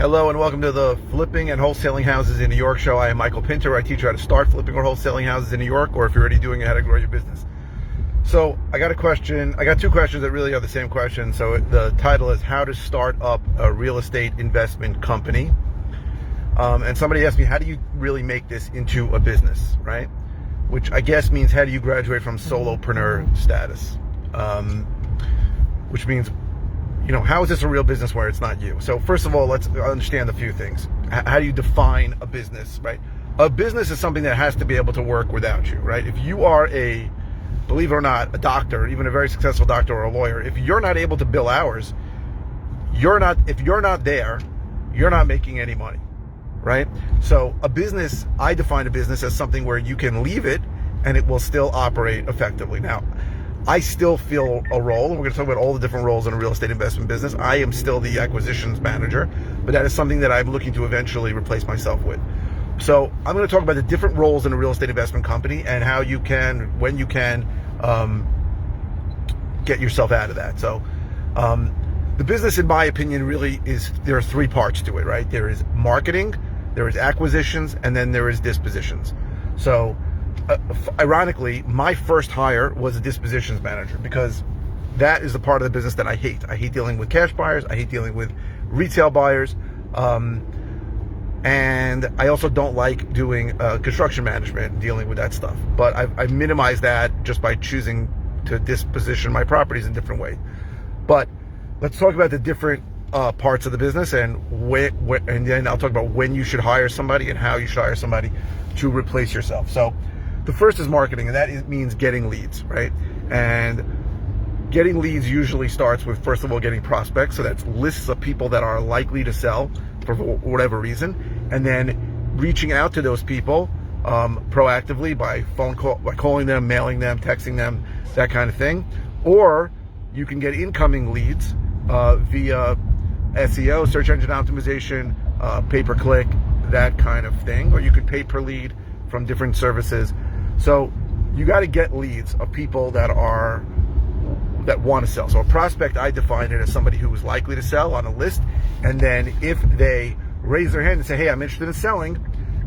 Hello and welcome to the Flipping and Wholesaling Houses in New York show. I am Michael Pinter. I teach you how to start flipping or wholesaling houses in New York, or if you're already doing it, how to grow your business. So I got two questions that really are the same question. So the title is how to start up a real estate investment company. And somebody asked me, how do you really make this into a business, right? Which I guess means how do you graduate from solopreneur status? Which means, how is this a real business where it's not you? So first of all, let's understand a few things. How do you define a business, right? A business is something that has to be able to work without you, right? If you are believe it or not, a doctor, even a very successful doctor or a lawyer, if you're not able to bill hours, if you're not there, you're not making any money, right? So a business, I define a business as something where you can leave it and it will still operate effectively. Now, I still feel a role, and we're going to talk about all the different roles in a real estate investment business. I am still the acquisitions manager, but that is something that I'm looking to eventually replace myself with. So I'm going to talk about the different roles in a real estate investment company and how you can, when you can, get yourself out of that. So the business, in my opinion, really there are three parts to it, right? There is marketing, there is acquisitions, and then there is dispositions. So ironically, my first hire was a dispositions manager because that is the part of the business that I hate. I hate dealing with cash buyers. I hate dealing with retail buyers. And I also don't like doing construction management, dealing with that stuff. But I minimize that just by choosing to disposition my properties in different ways. But let's talk about the different parts of the business and and then I'll talk about when you should hire somebody and how you should hire somebody to replace yourself. So the first is marketing, and that means getting leads, right? And getting leads usually starts with, first of all, getting prospects. So that's lists of people that are likely to sell for whatever reason, and then reaching out to those people proactively by phone call, by calling them, mailing them, texting them, that kind of thing. Or you can get incoming leads via SEO, search engine optimization, pay-per-click, that kind of thing. Or you could pay per lead from different services. So you got to get leads of people that want to sell. So a prospect, I define it as somebody who is likely to sell on a list. And then if they raise their hand and say, hey, I'm interested in selling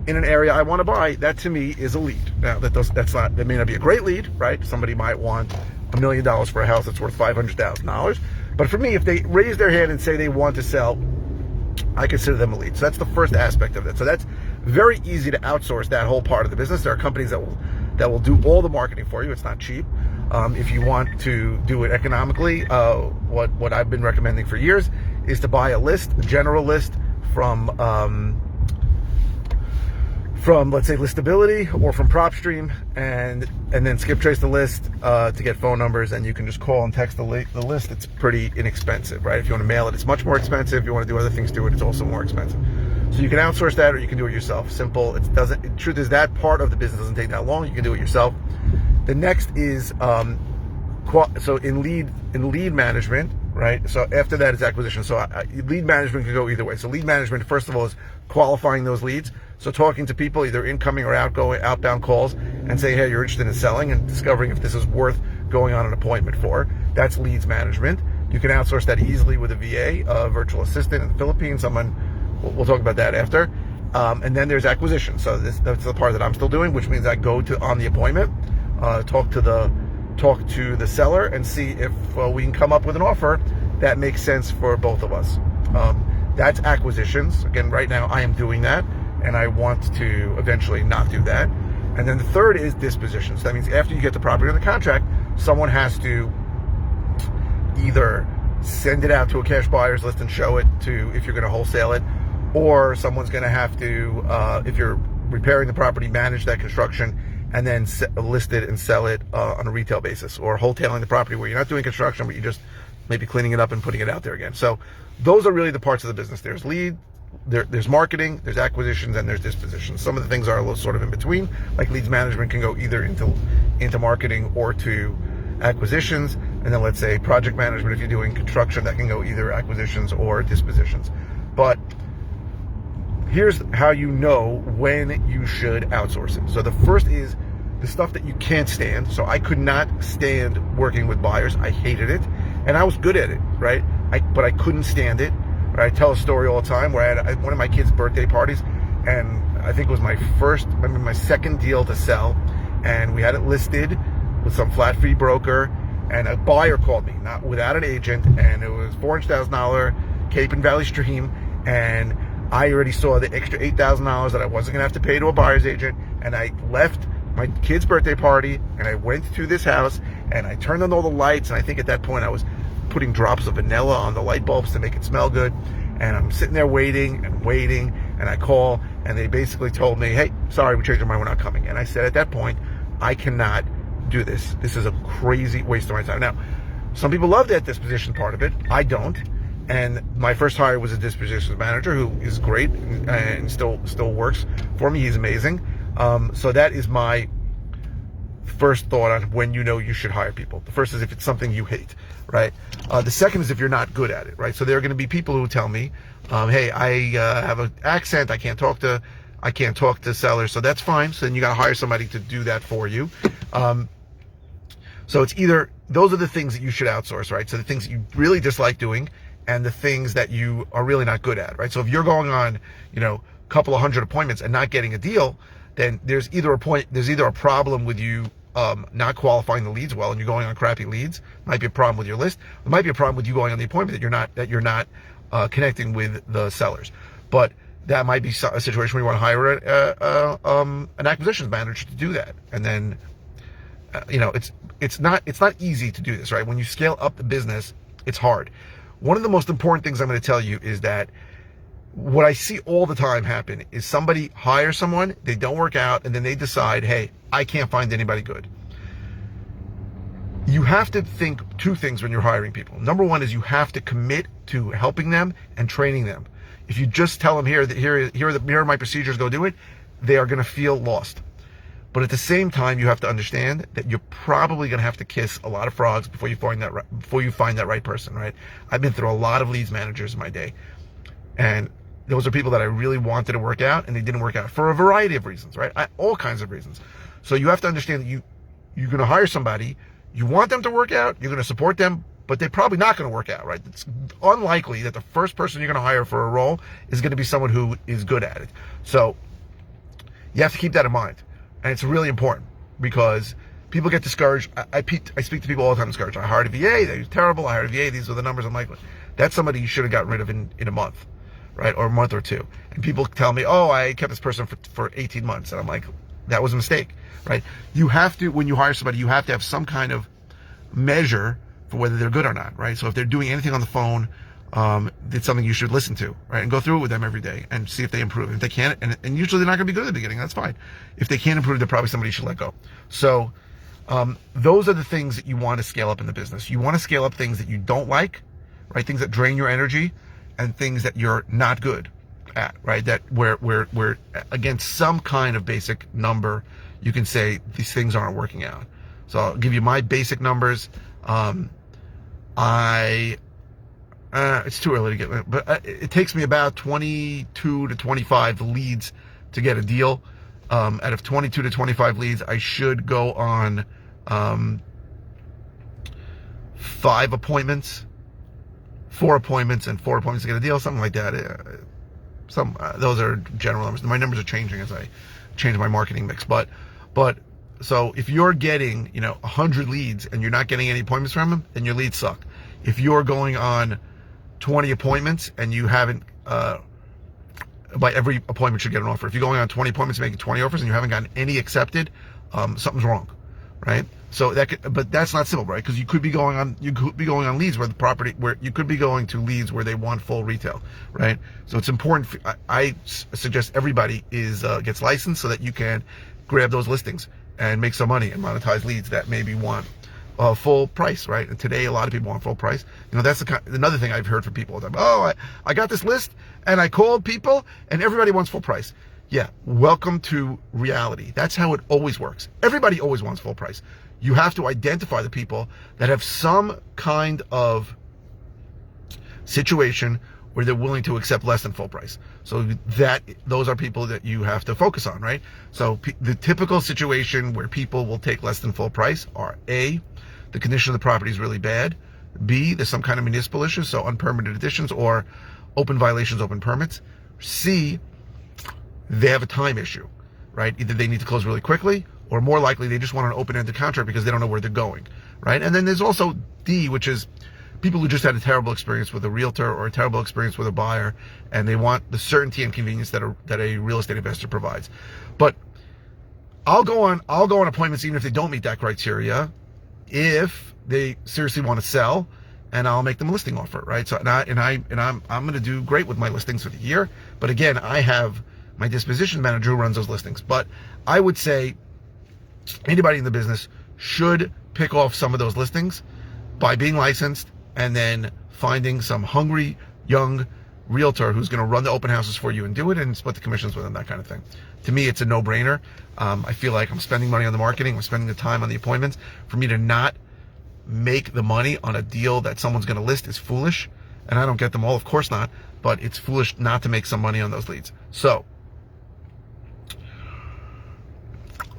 in an area I want to buy, that to me is a lead. Now that may not be a great lead, right? Somebody might want $1 million for a house that's worth $500,000. But for me, if they raise their hand and say they want to sell, I consider them a lead. So that's the first aspect of it. So that's very easy to outsource that whole part of the business. There are companies that will do all the marketing for you. It's not cheap. If you want to do it economically, what I've been recommending for years is to buy a general list from let's say Listability or from PropStream, and then skip trace the list to get phone numbers, and you can just call and text the list. It's pretty inexpensive, right? If you want to mail it, it's much more expensive. If you want to do other things to it, it's also more expensive. So you can outsource that, or you can do it yourself. Simple. The truth is that part of the business doesn't take that long. You can do it yourself. The next is so in lead management, right? So after that is acquisition. So lead management can go either way. So lead management, first of all, is qualifying those leads. So talking to people, either incoming or outbound calls, and saying, hey, you're interested in selling, and discovering if this is worth going on an appointment for. That's leads management. You can outsource that easily with a VA, a virtual assistant in the Philippines. We'll talk about that after. And then there's acquisition. So that's the part that I'm still doing, which means I go on the appointment, talk to the seller, and see if we can come up with an offer that makes sense for both of us. That's acquisitions. Again, right now I am doing that, and I want to eventually not do that. And then the third is dispositions. That means after you get the property under contract, someone has to either send it out to a cash buyer's list and show it to, if you're going to wholesale it, or someone's going to have to, if you're repairing the property, manage that construction and then list it and sell it on a retail basis, or wholetailing the property where you're not doing construction, but you're just maybe cleaning it up and putting it out there again. So those are really the parts of the business. There's lead, there's marketing, there's acquisitions, and there's dispositions. Some of the things are a little sort of in between, like leads management can go either into marketing or to acquisitions. And then let's say project management, if you're doing construction, that can go either acquisitions or dispositions. But here's how you know when you should outsource it. So the first is the stuff that you can't stand. So I could not stand working with buyers. I hated it, and I was good at it, right? But I couldn't stand it. Right? I tell a story all the time where I had one of my kids' birthday parties, and I think it was my second deal to sell, and we had it listed with some flat fee broker, and a buyer called me, not without an agent, and it was $400,000 Cape and Valley Stream, and I already saw the extra $8,000 that I wasn't gonna have to pay to a buyer's agent, and I left my kid's birthday party, and I went to this house, and I turned on all the lights, and I think at that point I was putting drops of vanilla on the light bulbs to make it smell good, and I'm sitting there waiting, and I call, and they basically told me, hey, sorry, we changed our mind, we're not coming. And I said at that point, I cannot do this. This is a crazy waste of my time. Now, some people love that disposition part of it. I don't. And my first hire was a dispositions manager who is great and still works for me. He's amazing. So that is my first thought on when you know you should hire people. The first is if it's something you hate, right? The second is if you're not good at it, right? So there are going to be people who tell me, hey, I have an accent, I can't talk to sellers, so that's fine. So then you got to hire somebody to do that for you. So it's either, those are the things that you should outsource, right? So the things that you really dislike doing and the things that you are really not good at, right? So if you're going on, a couple of hundred appointments and not getting a deal, then there's either a problem with you not qualifying the leads well and you're going on crappy leads. Might be a problem with your list. It might be a problem with you going on the appointment that you're not connecting with the sellers. But that might be a situation where you want to hire an acquisitions manager to do that. And then it's not easy to do this, right? When you scale up the business, it's hard. One of the most important things I'm going to tell you is that what I see all the time happen is somebody hires someone, they don't work out, and then they decide, hey, I can't find anybody good. You have to think two things when you're hiring people. Number one is you have to commit to helping them and training them. If you just tell them here are my procedures, go do it, they are going to feel lost. But at the same time, you have to understand that you're probably going to have to kiss a lot of frogs before you find that right person, right? I've been through a lot of leads managers in my day, and those are people that I really wanted to work out, and they didn't work out for a variety of reasons, right? All kinds of reasons. So you have to understand that you're going to hire somebody, you want them to work out, you're going to support them, but they're probably not going to work out, right? It's unlikely that the first person you're going to hire for a role is going to be someone who is good at it. So you have to keep that in mind. And it's really important because people get discouraged. I speak to people all the time discouraged. I hired a VA, they're terrible. I hired a VA, these are the numbers. I'm like, that's somebody you should have gotten rid of in a month, right? Or a month or two. And people tell me, oh, I kept this person for 18 months. And I'm like, that was a mistake, right? You have to, when you hire somebody, you have to have some kind of measure for whether they're good or not, right? So if they're doing anything on the phone, it's something you should listen to, right? And go through it with them every day and see if they improve. If they can't, and usually they're not going to be good at the beginning, that's fine. If they can't improve, they're probably somebody you should let go. So those are the things that you want to scale up in the business. You want to scale up things that you don't like, right? Things that drain your energy, and things that you're not good at, right? That where against some kind of basic number, you can say these things aren't working out. So I'll give you my basic numbers. It's too early to get, but it takes me about 22 to 25 leads to get a deal. Out of 22 to 25 leads, I should go on 4 appointments and 4 appointments to get a deal, something like that. Those are general numbers. My numbers are changing as I change my marketing mix. But so if you're getting 100 leads and you're not getting any appointments from them, then your leads suck. If you're going on 20 appointments and you haven't, by every appointment you get an offer. If you're going on 20 appointments making 20 offers and you haven't gotten any accepted, something's wrong, right? So but that's not simple, right? Because you could be going on leads where you could be going to leads where they want full retail, right? So it's important. I suggest everybody gets licensed so that you can grab those listings and make some money and monetize leads that maybe want full price, right? And today a lot of people want full price. That's another thing I've heard from people all the time. Oh, I got this list and I called people and everybody wants full price. Yeah, welcome to reality. That's how it always works. Everybody always wants full price. You have to identify the people that have some kind of situation where they're willing to accept less than full price. So those are people that you have to focus on, right? So the typical situation where people will take less than full price are A, the condition of the property is really bad. B, there's some kind of municipal issue, so unpermitted additions, or open violations, open permits. C, they have a time issue, right? Either they need to close really quickly, or more likely they just want an open-ended contract because they don't know where they're going, right? And then there's also D, which is people who just had a terrible experience with a realtor or a terrible experience with a buyer, and they want the certainty and convenience that a real estate investor provides. But I'll go on appointments even if they don't meet that criteria, if they seriously want to sell, and I'll make them a listing offer, right? So I'm going to do great with my listings for the year. But again, I have my disposition manager who runs those listings. But I would say anybody in the business should pick off some of those listings by being licensed and then finding some hungry young realtor who's going to run the open houses for you and do it and split the commissions with them, that kind of thing. To me, it's a no-brainer. I feel like I'm spending money on the marketing, I'm spending the time on the appointments. For me to not make the money on a deal that someone's going to list is foolish, and I don't get them all, of course not, but it's foolish not to make some money on those leads. So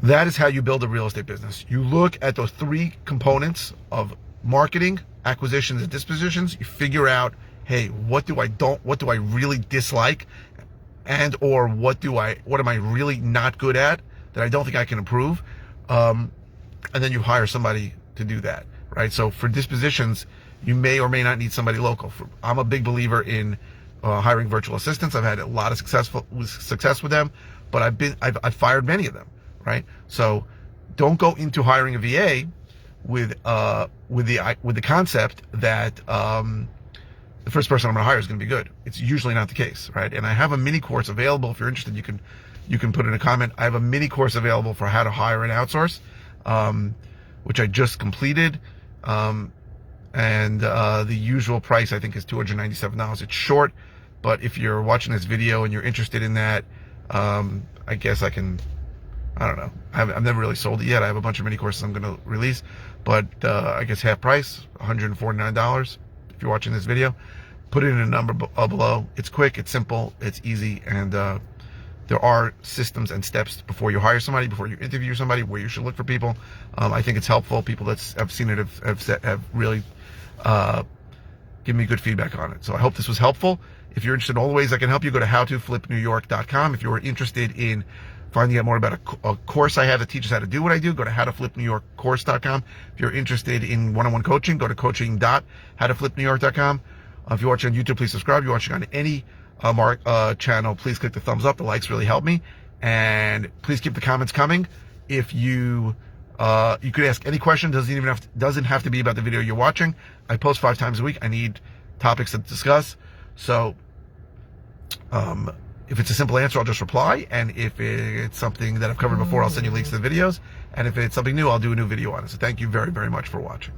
that is how you build a real estate business. You look at those three components of marketing, acquisitions, and dispositions. You figure out, hey, what do I really dislike, and or what am I really not good at that I don't think I can improve, and then you hire somebody to do that, right? So for dispositions, you may or may not need somebody local. I'm a big believer in hiring virtual assistants. I've had a lot of success with them, but I've fired many of them, right? So don't go into hiring a VA with the concept that the first person I'm going to hire is going to be good. It's usually not the case, right? And I have a mini course available. If you're interested, you can put in a comment. I have a mini course available for how to hire and outsource, which I just completed. And the usual price, I think, is $297. It's short, but if you're watching this video and you're interested in that, I guess I don't know. I've never really sold it yet. I have a bunch of mini courses I'm going to release, but I guess half price, $149. If you're watching this video, put it in a number below. It's quick, it's simple, it's easy, and there are systems and steps before you hire somebody, before you interview somebody, where you should look for people. I think it's helpful. People that have seen it have really given me good feedback on it. So I hope this was helpful. If you're interested in all the ways I can help you, go to howtoflipnewyork.com. If you're interested in finding out more about a course I have that teaches how to do what I do, go to howtoflipnewyorkcourse.com. If you're interested in one-on-one coaching, go to coaching.howtoflipnewyork.com. If you're watching on YouTube, please subscribe. If you're watching on any channel, please click the thumbs up. The likes really help me. And please keep the comments coming. If you could ask any question, doesn't have to be about the video you're watching. I post 5 times a week. I need topics to discuss. So if it's a simple answer, I'll just reply. And if it's something that I've covered before, I'll send you links to the videos. And if it's something new, I'll do a new video on it. So thank you very, very much for watching.